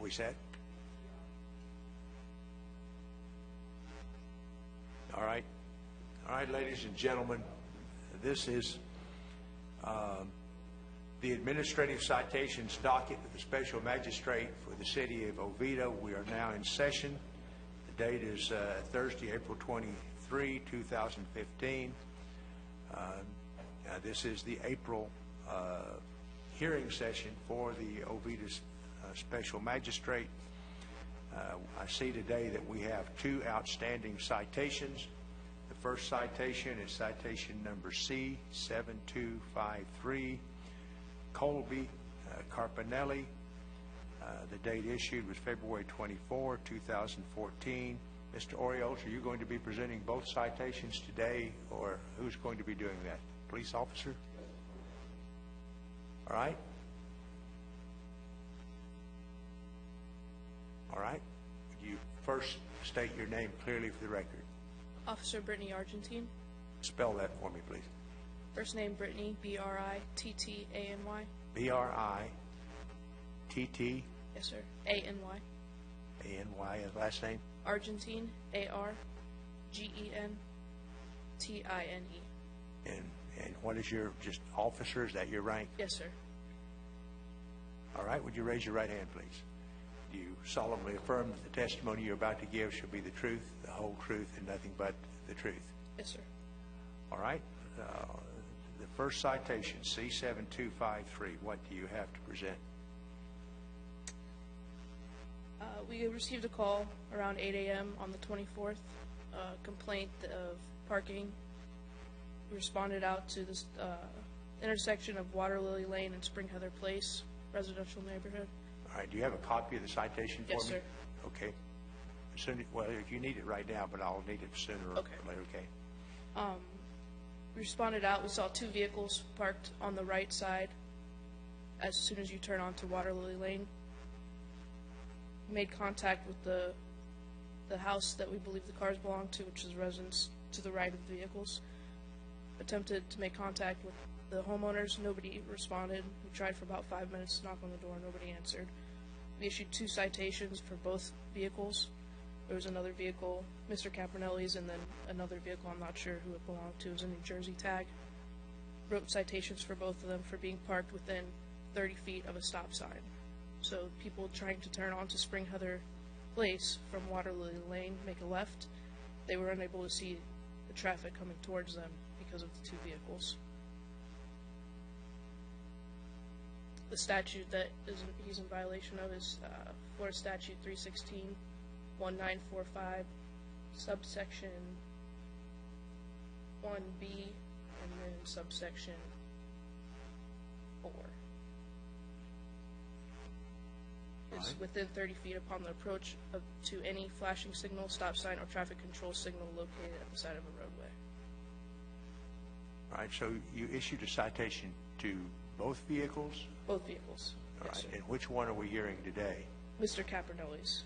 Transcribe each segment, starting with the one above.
we set? All right. All right, ladies and gentlemen, this is the administrative citations docket of the special magistrate for the city of Oviedo. We are now in session. The date is Thursday, April 23, 2015. This is the April hearing session for the Oviedo special magistrate. I see today that we have two outstanding citations. The first citation is citation number C7253, Colby Carpinelli. The date issued was February 24, 2014. Mr. Orioles, are you going to be presenting both citations today, or who's going to be doing that? Police officer? All right. All right. Would you first state your name clearly for the record? Officer Brittany Argentine. Spell that for me, please. First name Brittany, B-R-I-T-T-A-N-Y. B-R-I-T-T? Yes, sir. A-N-Y. A-N-Y, and last name? Argentine, A-R-G-E-N-T-I-N-E. And what is your, just officer, is that your rank? Yes, sir. All right, would you raise your right hand, please? Do you solemnly affirm that the testimony you're about to give shall be the truth, the whole truth, and nothing but the truth? Yes, sir. All right. The first citation, C7253, what do you have to present? We received a call around 8 a.m. on the 24th, complaint of parking. We responded out to this intersection of Water Lily Lane and Spring Heather Place, residential neighborhood. All right. Do you have a copy of the citation for me? Yes, sir. Okay. Well, if you need it right now, but I'll need it sooner or later. Okay. We responded out. We saw two vehicles parked on the right side as soon as you turn onto Water Lily Lane. We made contact with the house that we believe the cars belong to, which is residents to the right of the vehicles. Attempted to make contact with the homeowners. Nobody responded. We tried for about 5 minutes to knock on the door. Nobody answered. We issued two citations for both vehicles. There was another vehicle, Mr. Caprinelli's, and then another vehicle, I'm not sure who it belonged to. It was a New Jersey tag. Wrote citations for both of them for being parked within 30 feet of a stop sign. So people trying to turn onto Spring Heather Place from Water Lily Lane, make a left, they were unable to see the traffic coming towards them because of the two vehicles. The statute that he's in violation of is Florida Statute 316-1945, subsection 1B, and then subsection 4. Is within 30 feet upon the approach to any flashing signal, stop sign, or traffic control signal located at the side of a roadway. All right. So you issued a citation to both vehicles? Both vehicles. All Yes, right. sir. And which one are we hearing today? Mr. Caprinelli's.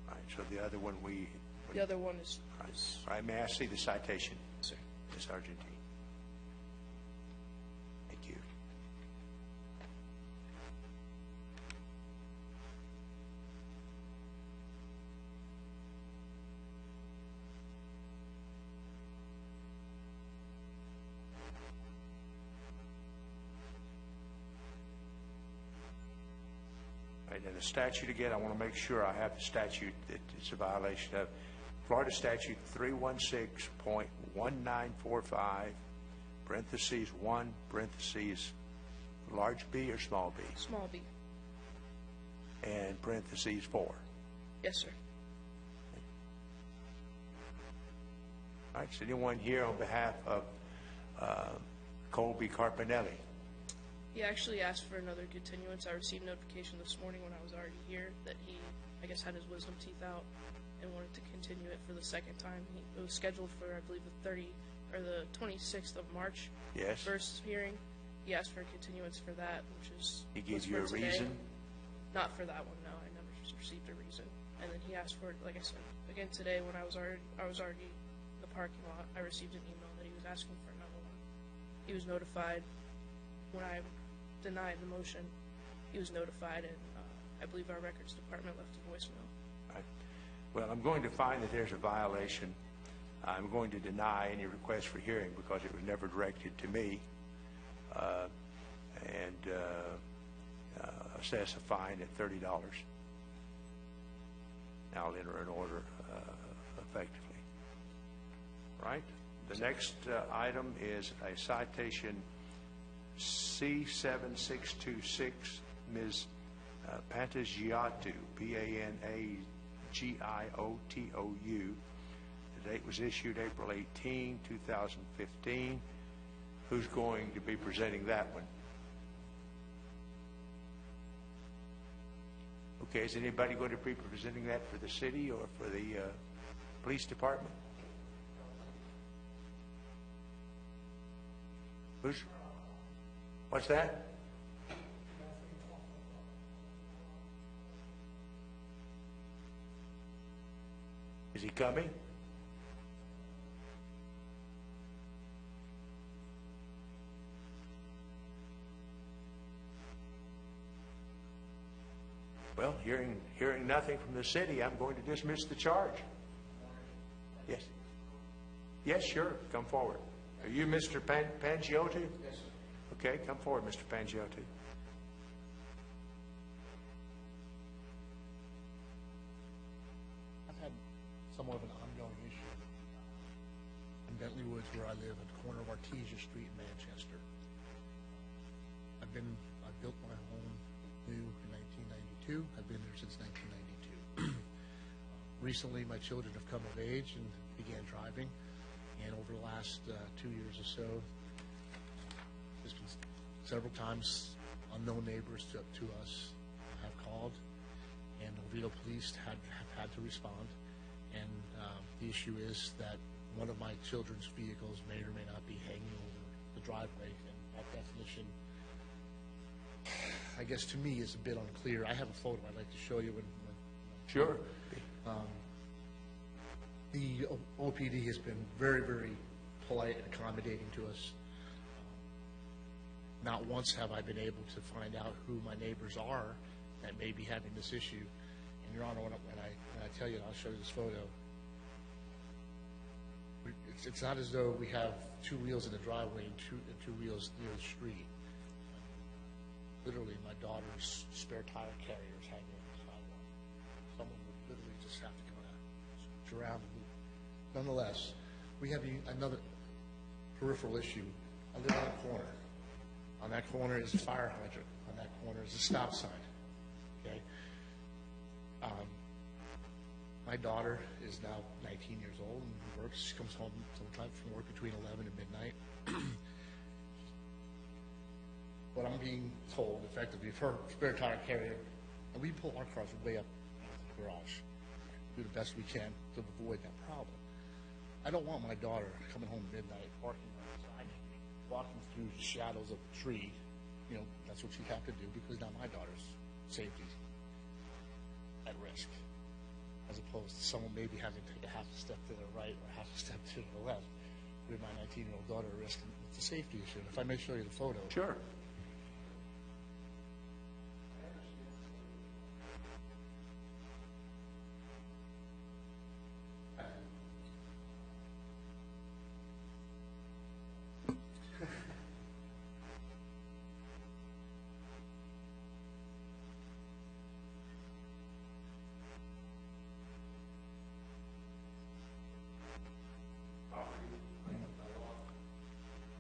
All right. So the other one The other one is. All right. May I see the citation, Sir. Ms. Argentine? Thank you. All right, and the statute again, I want to make sure I have the statute that it's a violation of. Florida Statute 316.1945, parentheses 1, parentheses large B or small b? Small b. And parentheses 4. Yes, sir. All right, is anyone here on behalf of Colby Carpinelli? He actually asked for another continuance. I received notification this morning when I was already here that he, I guess, had his wisdom teeth out and wanted to continue it for the second time. It was scheduled for, I believe, the 26th of March. Yes. First hearing. He asked for a continuance for that, which is. He gave you a reason? Not for that one, no. I never received a reason. And then he asked for it, like I said, again today when I was already in the parking lot. I received an email that he was asking for another one. He was notified when I denied the motion. He was notified and I believe our records department left a voicemail. Right. Well, I'm going to find that there's a violation. I'm going to deny any request for hearing because it was never directed to me, and assess a fine at $30. Now I'll enter an order effectively. Right? The next item is a citation C7626, Ms. Pantagiottou, P-A-N-A-G-I-O-T-O-U. The date was issued April 18, 2015. Who's going to be presenting that one? Okay, is anybody going to be presenting that for the city or for the police department? What's that? Is he coming? Well, hearing nothing from the city, I'm going to dismiss the charge. Yes. Yes, sure. Come forward. Are you Mr. Pangiottou? Yes, sir. Okay, come forward, Mr. Pangiottou. I've had somewhat of an ongoing issue in Bentley Woods, where I live, at the corner of Artesia Street in Manchester. I built my home new in 1992. I've been there since 1992. Recently, my children have come of age and began driving, and over the last 2 years or so, there's been several times unknown neighbors to us have called, and Oviedo police have had to respond. And the issue is that one of my children's vehicles may or may not be hanging over the driveway, and that definition, I guess, to me, is a bit unclear. I have a photo I'd like to show you. Sure. The OPD has been very, very polite and accommodating to us. Not once have I been able to find out who my neighbors are that may be having this issue. And Your Honor, when I tell you, and I'll show you this photo, it's not as though we have two wheels in the driveway and two wheels near the street. Literally, my daughter's spare tire carrier is hanging on the sidewalk. Someone would literally just have to go around and move. Nonetheless, we have another peripheral issue. I live on a corner. On that corner is a fire hydrant. On that corner is a stop sign. Okay. My daughter is now 19 years old and works. She comes home sometimes from work between 11 and midnight. What I'm being told, effectively, for spare tire carrier, and we pull our cars way up into the garage. Do the best we can to avoid that problem. I don't want my daughter coming home at midnight, parking outside, walking through the shadows of a tree. You know, that's what she'd have to do, because now my daughter's safety at risk, as opposed to someone maybe having to take a half a step to the right or half a step to the left, with my 19-year-old daughter at risk. It's a safety issue. If I may show you the photo. Sure.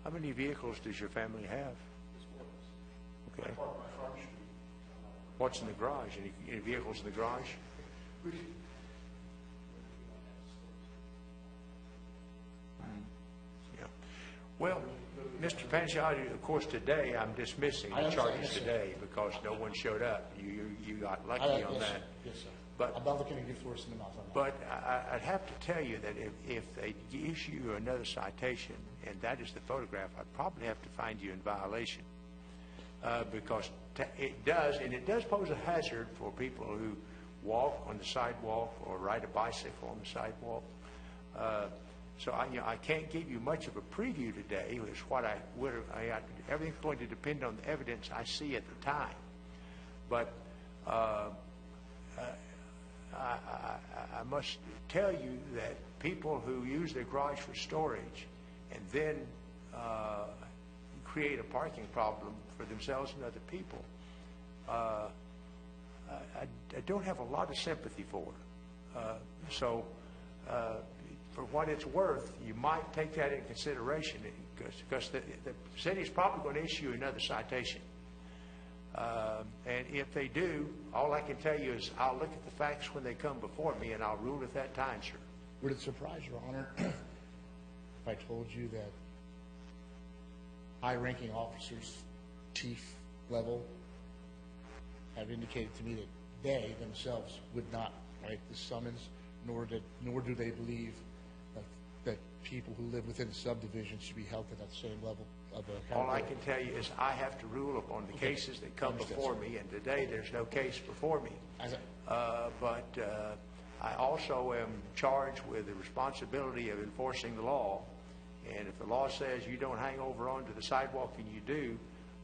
How many vehicles does your family have? Okay. What's in the garage? Any vehicles in the garage? Yeah. Well, Mr. Pangiottou, of course, today I'm dismissing the charges today because no one showed up. You got lucky on that. Yes, sir. But I'm not looking to give force in the mouth on that. But I'd have to tell you that if they issue you another citation, and that is the photograph, I'd probably have to find you in violation, because it does pose a hazard for people who walk on the sidewalk or ride a bicycle on the sidewalk. So I can't give you much of a preview today. Is what I would have. Everything's going to depend on the evidence I see at the time. But I must tell you that people who use their garage for storage and then create a parking problem for themselves and other people, I don't have a lot of sympathy for. So for what it's worth, you might take that into consideration, because the city's probably going to issue another citation. And if they do, all I can tell you is I'll look at the facts when they come before me, and I'll rule at that time, sir. Would it surprise Your Honor if I told you that high-ranking officers, chief level, have indicated to me that they themselves would not write the summons, nor do they believe that people who live within the subdivision should be held to that same level of accountability? All I can tell you is I have to rule upon the cases that come before me, and today there's no case before me. But I also am charged with the responsibility of enforcing the law, and if the law says you don't hang over onto the sidewalk and you do,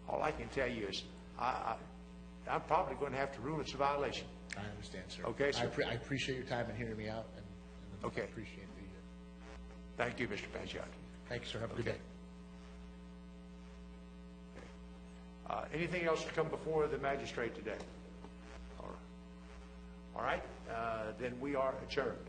all I can tell you is I'm probably going to have to rule it's a violation. I understand, sir. Okay, sir. I appreciate your time and hearing me out, and okay. I appreciate the Thank you, Mr. Panchayat. Thank you, sir. Have a good day. Anything else to come before the magistrate today? All right. Then we are adjourned.